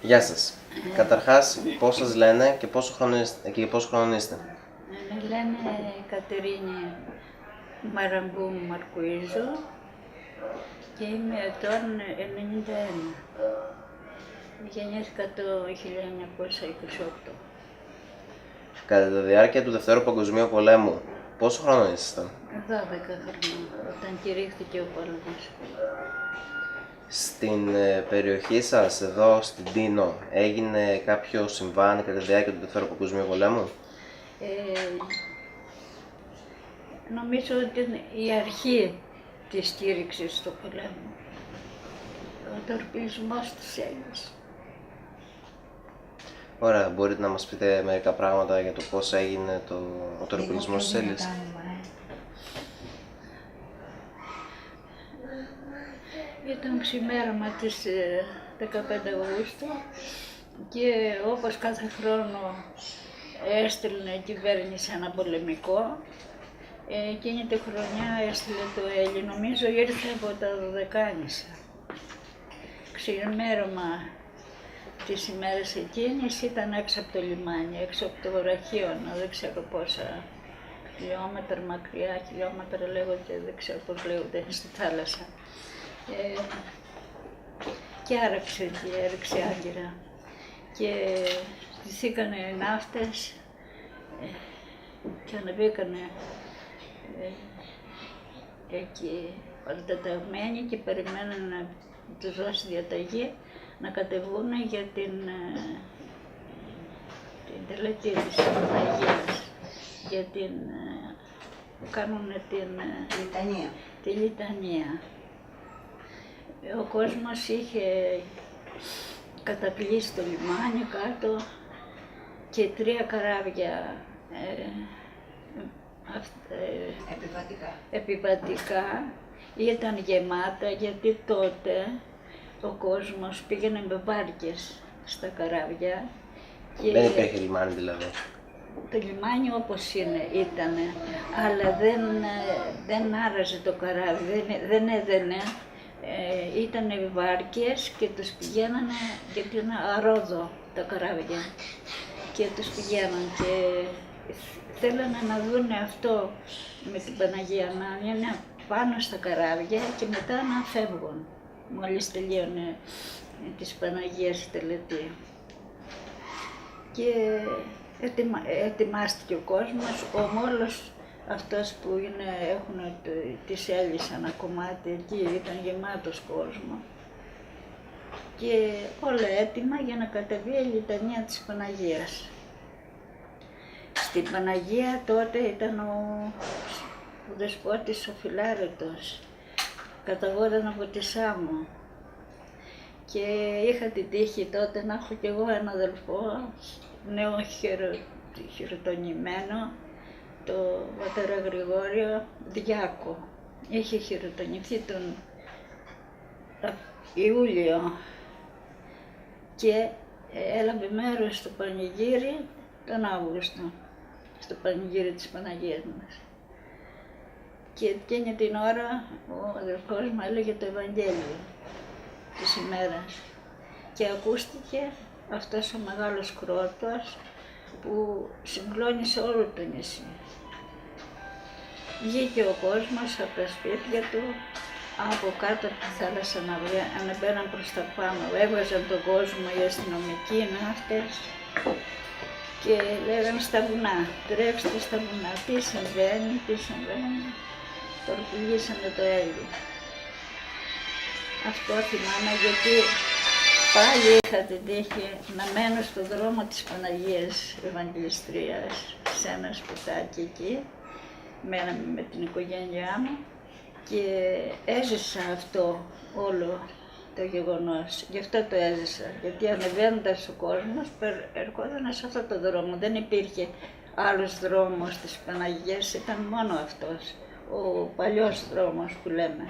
Γεια σας. Καταρχάς, πώς σας λένε και πόσο χρόνο είστε? Με λένε Κατερίνη Μαραγκού Μαρκουίζου και είμαι ετών 91. Γεννήθηκα το 1928. Κατά τη διάρκεια του Δευτέρου Παγκοσμίου Πολέμου, πόσο χρόνο ήσασταν? 12 χρόνια, όταν κηρύχθηκε ο πόλεμος. Στην περιοχή σας, εδώ στην Τίνο, έγινε κάποιο συμβάν κατά τη διάρκεια του Δευτέρου Παγκοσμίου Πολέμου? Νομίζω ότι είναι η αρχή της στήριξης στο πολέμο. Ο τορπιλισμός της Έλληνας. Ωραία, μπορείτε να μας πείτε μερικά πράγματα για το πώς έγινε ο τορπιλισμός της Έλλης? Ήταν ξημέρωμα της 15 Αυγούστου και όπως κάθε χρόνο έστειλε η κυβέρνηση ένα πολεμικό. Εκείνη τη χρονιά έστειλε το Έλλη, νομίζω ήρθε από τα Δωδεκάνησα. Ξημέρωμα τις ημέρες εκείνες ήταν έξω από το λιμάνι, έξω από το βραχίωνα, δεν ξέρω πόσα χιλιόμετρα μακριά, χιλιόμετρα λέγονται, δεν ξέρω πώς λέγονται, στη θάλασσα. Και άραξε εκεί, έριξε άγκυρα και στηθήκανε οι ναύτες και ανεβήκανε εκεί παρατεταγμένοι και περιμένανε να τους δώσει διαταγή να κατεβούν για την τελετή της Παναγίας, για κάνουν τη λιτανία. Ο κόσμος είχε καταπλήσει το λιμάνι κάτω και 3 καράβια επιβατικά ήταν γεμάτα, γιατί τότε ο κόσμος πήγαινε με βάρκες στα καράβια. Και δεν υπήρχε λιμάνι δηλαδή? Το λιμάνι όπως ήτανε, αλλά δεν άραζε το καράβι, δεν έδαινε. Ήτανε βάρκες και τους πηγαίνανε, γιατί είναι αρόδο τα καράβια, και τους πηγαίναν και θέλανε να δούνε αυτό με την Παναγία, να είναι πάνω στα καράβια και μετά να φεύγουν, μόλις τελείωνε της Παναγίας η τελετή. Και ετοιμάστηκε ο κόσμος, όλος αυτός που έχουν τις Έλλης ένα κομμάτι εκεί, ήταν γεμάτος κόσμο. Και όλα έτοιμα για να κατεβεί η λιτανία της Παναγίας. Στην Παναγία τότε ήταν ο δεσπότης ο Φιλάρετος, καταγόταν από τη Σάμο. Και είχα την τύχη τότε να έχω κι εγώ ένα αδελφό, νέο χειροτονημένο, το πατέρα Γρηγόριο Διάκο. Είχε χειροτονηθεί τον Ιούλιο και έλαβε μέρος στο πανηγύρι τον Αύγουστο, στο πανηγύρι της Παναγίας μας. Και εκείνη την ώρα ο αδελφός μου έλεγε το Ευαγγέλιο της ημέρας και ακούστηκε αυτός ο μεγάλος κρότος που συγκλώνησε όλο το νησί. Βγήκε ο κόσμος από τα σπίτια του, από κάτω από τη θάλασσα ανεβαίναν προς τα πάνω, έβγαζαν τον κόσμο οι αστυνομικοί, οι ναύτες και λέγανε στα βουνά, τρέξτε στα βουνά, τι συμβαίνει, τι συμβαίνει. Τορπιλήσανε το Έλλη. Αυτό θυμάμαι γιατί πάλι είχα την τύχη να μένω στον δρόμο της Παναγίας Ευαγγελιστρίας, σε ένα σπιτάκι εκεί, μέναμε με την οικογένειά μου και έζησα αυτό όλο το γεγονός. Γι' αυτό το έζησα, γιατί ανεβαίνοντας ο κόσμος ερχόταν σε αυτό το δρόμο. Δεν υπήρχε άλλος δρόμος της Παναγίας, ήταν μόνο αυτός, ο παλιός δρόμος που λέμε.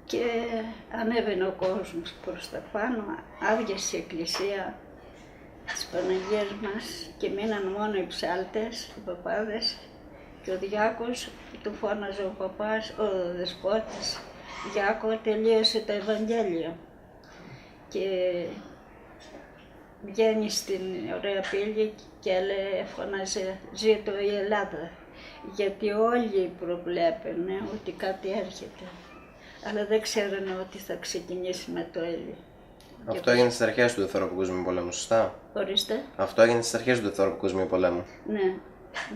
Και ανέβαινε ο κόσμος προς τα πάνω, άδειασε η εκκλησία της Παναγίας μας και μείναν μόνο οι ψάλτες, οι παπάδες και ο διάκος, του φώναζε ο παπάς, ο δεσπότης, Γιάκωβα τελείωσε το Ευαγγέλιο και βγαίνει στην ωραία πύλη και φωνάζε «Ζήτω η Ελλάδα», γιατί όλοι προβλέπαινε ότι κάτι έρχεται, αλλά δεν ξέρανε ότι θα ξεκινήσει με το Έλλη. Αυτό έγινε στις αρχές του Δευτέρου Παγκοσμίου Πολέμου, σωστά? Ορίστε. Αυτό έγινε στις αρχές του Δευτέρου Παγκοσμίου Πολέμου. Ναι,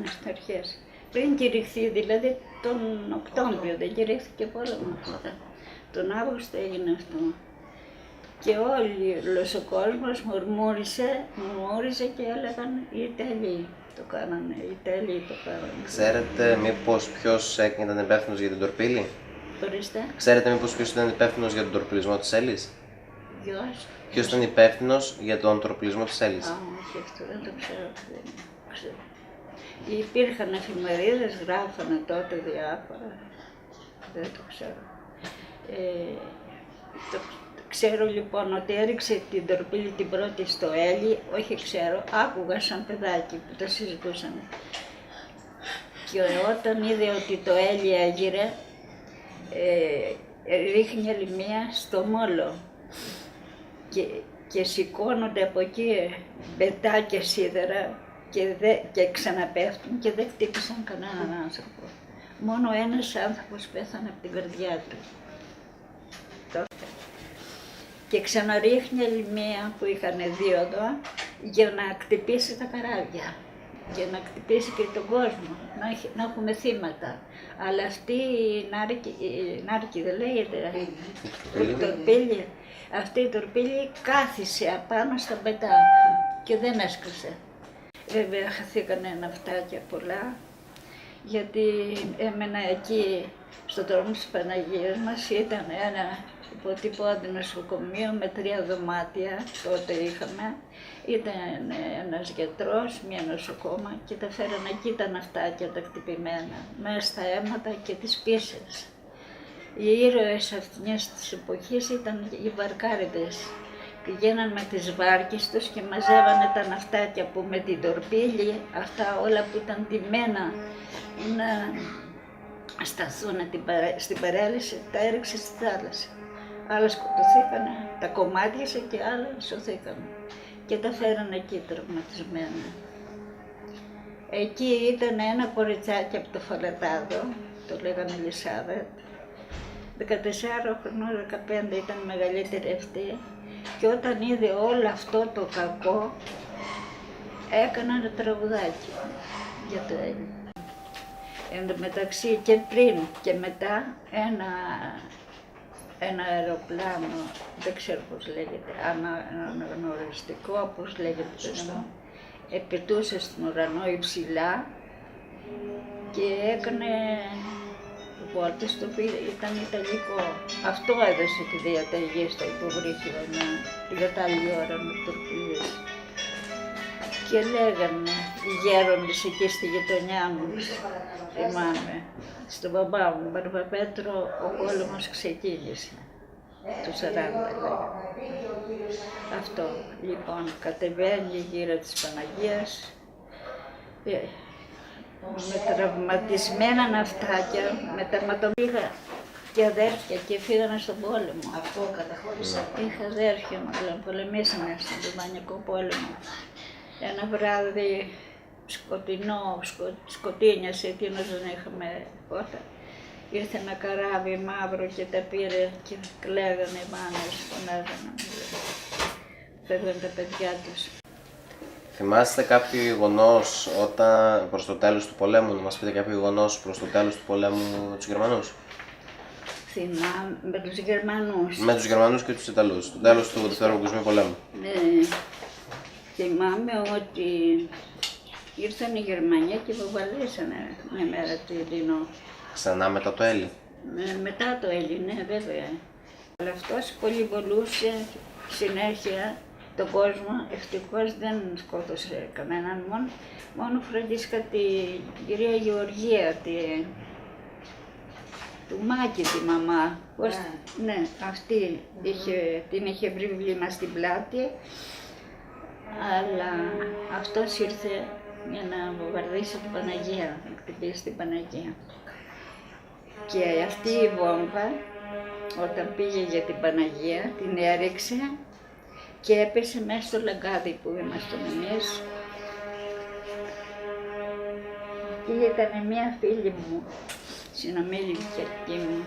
στις αρχές. Πριν κηρυχθεί, δηλαδή τον Οκτώβριο, δεν κηρύχθηκε πόλεμος. Τον Αύγουστο έγινε αυτό. Και όλος ο κόσμος μουρμούριζε και έλεγαν οι Ιταλοί το κάνανε, οι Ιταλοί το κάνανε. Ξέρετε μήπως ποιος ήταν υπεύθυνος για την Τορπίλη? Ορίστε. Ξέρετε μήπως ποιος ήταν υπεύθυνος για τον τορπιλισμό της Έλλης? Ποιος ήταν υπεύθυνος για τον τορπιλισμό της Έλλης? Όχι, αυτό δεν το ξέρω. Υπήρχαν εφημερίδες, γράφανε τότε διάφορα. Δεν το ξέρω. Ξέρω λοιπόν ότι έριξε την Τορπίλη την πρώτη στο Έλλη, όχι ξέρω, άκουγα σαν παιδάκι που το συζητούσαν. Και όταν είδε ότι το Έλλη έγειρε, ρίχνει άλλη μία στο Μόλο και σηκώνονται από εκεί μπετάκια σίδερα και ξαναπέφτουν και δεν χτύπησαν κανέναν άνθρωπο. Μόνο ένας άνθρωπος πέθανε από την καρδιά του. Και ξαναρίχνει άλλη μία που είχαν δίωδο για να χτυπήσει τα καράβια, για να χτυπήσει και τον κόσμο, να έχουμε θύματα. Αλλά αυτή η νάρκη δεν λέγεται, η Τορπίλη, αυτή η Τορπίλη κάθισε απάνω στα μπετά και δεν έσκασε. Βέβαια χαθήκανε ναυτάκια πολλά, γιατί έμενα εκεί στον δρόμο της Παναγίας μας, ήταν ένα υποτυπώδη νοσοκομείο με 3 δωμάτια, τότε είχαμε. Ήταν ένας γιατρός, μια νοσοκόμα και τα φέρανε εκεί τα ναυτάκια τα χτυπημένα, μέσα στα αίματα και τις πίσες. Οι ήρωες αυτής της εποχής ήταν οι βαρκάριδες. Πηγαίναν με τις βάρκες τους και μαζεύανε τα ναυτάκια που με την Τορπίλη, αυτά όλα που ήταν τιμένα να σταθούν στην παρέλυση, τα έριξε στη θάλασσα. Άλλα σκοτωθήκανε, τα κομμάτιασε και άλλα σωθήκανε και τα φέρανε εκεί τραυματισμένα. Εκεί ήταν ένα κοριτσάκι από το Φαλατάδο, το λέγανε Ελισάβετ, 14 χρονών, 15 ήταν μεγαλύτερη αυτή, και όταν είδε όλο αυτό το κακό έκανε ένα τραγουδάκι για το Έλλη. Εν τω μεταξύ και πριν και μετά ένα αεροπλάνο, δεν ξέρω πώς λέγεται, αναγνωριστικό, πώς λέγεται το όνομα, πετούσε στον ουρανό υψηλά και έκανε βόλτες, το οποίο ήταν ιταλικό. Αυτό έδωσε τη διαταγή στο υποβρύχιο την κατάλληλη ώρα με τορπιλίες. Και λέγανε οι γέροντες εκεί στη γειτονιά μου, θυμάμαι, στον μπαμπά μου, Μπαρβαπέτρο, ο πόλεμος ξεκίνησε. Του 40 λέγανε. Αυτό, λοιπόν, κατεβαίνει γύρω της Παναγίας, με τραυματισμένα ναυτάκια, με τερματομίγα και αδέρφια και φύγανε στον πόλεμο. Αυτό καταχώρησα. Είχα αδέρφια μου, πολεμήσανε στον Ρουμανικό πόλεμο. Ένα βράδυ σκοτεινό, σκοτίνιασε, εκείνος δεν είχαμε πότα. Ήρθε ένα καράβι μαύρο και τα πήρε και κλαίγανε οι μάνες, φωνάζανε. Φεύγαν τα παιδιά τους. Θυμάστε κάποιο γεγονός όταν προς το τέλος του πολέμου, να μας πείτε κάποιο γεγονός προς το τέλος του πολέμου με τους Γερμανούς? Θυμάμαι με τους Γερμανούς. Με τους Γερμανούς και τους Ιταλούς, το τέλος του Δευτέρου Παγκοσμίου Πολέμου. Ναι. Θυμάμαι ότι ήρθαν οι Γερμανοί και βομβαρδίσανε μια μέρα τη Λινό. Ξανά μετά το Έλλη. Μετά το Έλλη, ναι, βέβαια. Αλλά αυτός πολυβολούσε συνέχεια τον κόσμο, ευτυχώς δεν σκότωσε κανέναν, μόνο φροντίσκα την κυρία Γεωργία, του Μάκη τη μαμά. Ναι, αυτή την είχε βρει βλήμα στην πλάτη, αλλά αυτός ήρθε για να βομβαρδίσει την Παναγία, να χτυπήσει την Παναγία. Και αυτή η βόμβα όταν πήγε για την Παναγία, την έριξε και έπεσε μέσα στο λαγκάδι που ήμασταν εμείς. Και ήταν μια φίλη μου, συνομήλικη μου,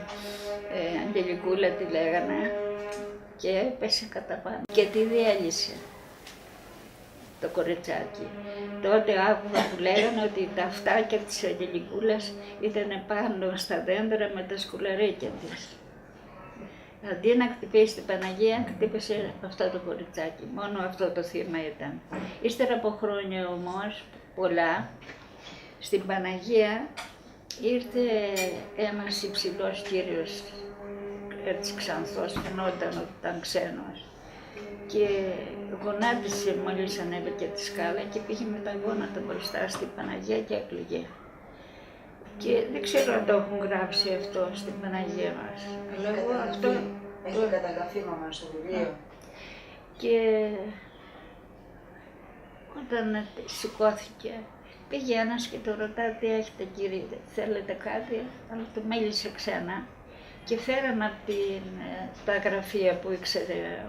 Αγγελικούλα τη λέγανε, και έπεσε κατά πάνω και τη διέλυσε το κοριτσάκι. Τότε άκουγα που λέγανε ότι τα αυτάκια της Αγγελικούλας ήταν πάνω στα δέντρα με τα σκουλαρίκια της. Αντί να χτυπήσει την Παναγία, χτύπησε αυτό το κοριτσάκι. Μόνο αυτό το θύμα ήταν. Ύστερα από χρόνια όμως, πολλά, στην Παναγία ήρθε ένας υψηλός κύριος, έτσι ξανθός, φαινόταν ότι ήταν ξένος. Και γονάτισε μόλις ανέβηκε τη σκάλα και πήγε με τα γόνατα μπροστά στην Παναγία και έκλαιγε. Και δεν ξέρω αν το έχουν γράψει αυτό στην Παναγία μας. Αλλά εγώ αυτό... Έχει καταγραφεί μαμά στο βιβλίο. Και όταν σηκώθηκε, πήγε ένας και το ρωτά τι έχετε κύριε, θέλετε κάτι, αλλά του μίλησε ξένα. Και φέραν από τα γραφεία που ήξερε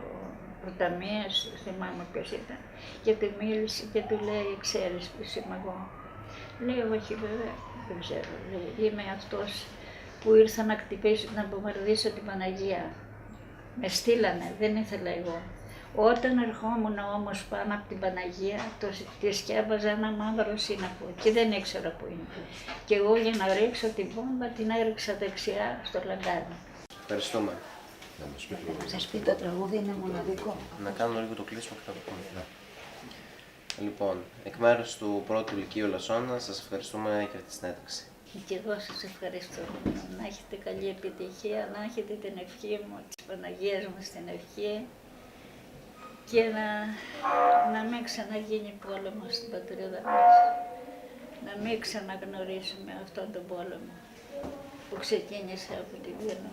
ο Ταμίας, θυμάμαι ποιος ήταν, και του μίλησε και του λέει, ξέρεις ποιος είμαι εγώ. Λέει, όχι βέβαια, δεν ξέρω, λέει, είμαι αυτός που ήρθα να χτυπήσω, να βομβαρδίσω την Παναγία. Με στείλανε, δεν ήθελα εγώ. Όταν ερχόμουν όμως πάνω από την Παναγία, τη σκέπαζα ένα μαύρο σύννεφο και δεν ήξερα που είναι. Και εγώ για να ρίξω την βόμβα την έριξα δεξιά στο λαγκάδι. Ευχαριστούμε. Να σας πει, το τραγούδι είναι μοναδικό. Να κάνουμε λίγο το κλείσιμο και θα το πούμε. Λοιπόν, εκ μέρους του πρώτου Λυκείου Λασσόνα, σας ευχαριστούμε για τη συνέντευξη. Και εγώ σας ευχαριστώ. Να έχετε καλή επιτυχία, να έχετε την ευχή μου, της Παναγίας μας την ευχή και να μην ξαναγίνει πόλεμος στην πατρίδα μας. Να μην ξαναγνωρίσουμε αυτόν τον πόλεμο που ξεκίνησε από τη Βύρο.